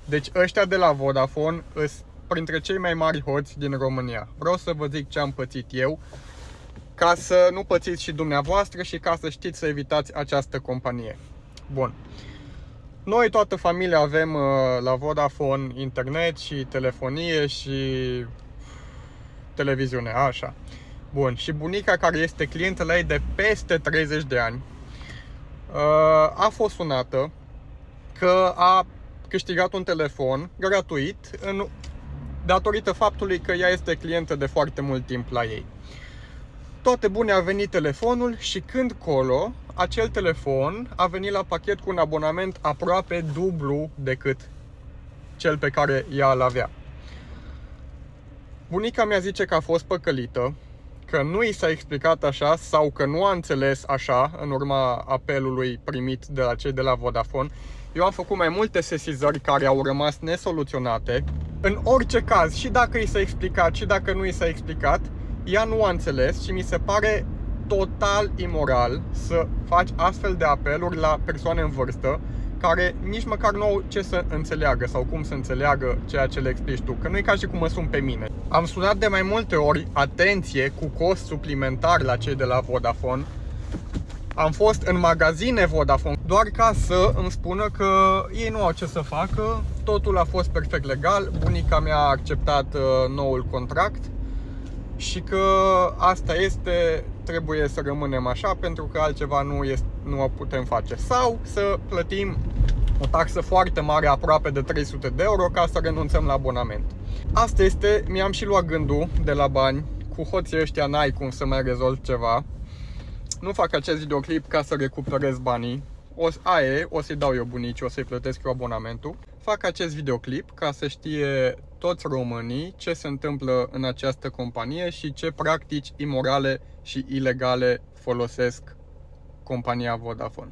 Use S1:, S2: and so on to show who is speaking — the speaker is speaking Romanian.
S1: Deci ăștia de la Vodafone sunt printre cei mai mari hoți din România. Vreau să vă zic ce am pățit eu, ca să nu pățiți și dumneavoastră și ca să știți să evitați această companie. Bun. Noi, toată familia, avem la Vodafone internet și telefonie și televiziune, așa. Bun, și bunica, care este clientă la ei de peste 30 de ani, a fost sunată că a câștigat un telefon gratuit datorită faptului că ea este clientă de foarte mult timp la ei. Toate bune, a venit telefonul și când colo, acel telefon a venit la pachet cu un abonament aproape dublu decât cel pe care ea îl avea. Bunica mea zice că a fost păcălită, că nu i s-a explicat așa sau că nu a înțeles așa în urma apelului primit de la cei de la Vodafone. Eu am făcut mai multe sesizări care au rămas nesoluționate. În orice caz, și dacă i s-a explicat și dacă nu i s-a explicat, ea nu a înțeles și mi se pare total imoral să faci astfel de apeluri la persoane în vârstă care nici măcar nu au ce să înțeleagă sau cum să înțeleagă ceea ce le explici tu, că nu e ca și cum mă sun pe mine. Am sunat de mai multe ori, atenție, cu cost suplimentar la cei de la Vodafone. Am fost în magazine Vodafone doar ca să îmi spună că ei nu au ce să facă, totul a fost perfect legal, bunica mea a acceptat noul contract și că asta este, trebuie să rămânem așa pentru că altceva nu o putem face. Sau să plătim o taxă foarte mare, aproape de 300 de euro, ca să renunțăm la abonament. Asta este, mi-am și luat gândul de la bani, cu hoții ăștia n-ai cum să mai rezolvi ceva. Nu fac acest videoclip ca să recuperez banii, o să-i dau eu bunicii, o să-i plătesc eu abonamentul. Fac acest videoclip ca să știe toți românii ce se întâmplă în această companie și ce practici imorale și ilegale folosesc compania Vodafone.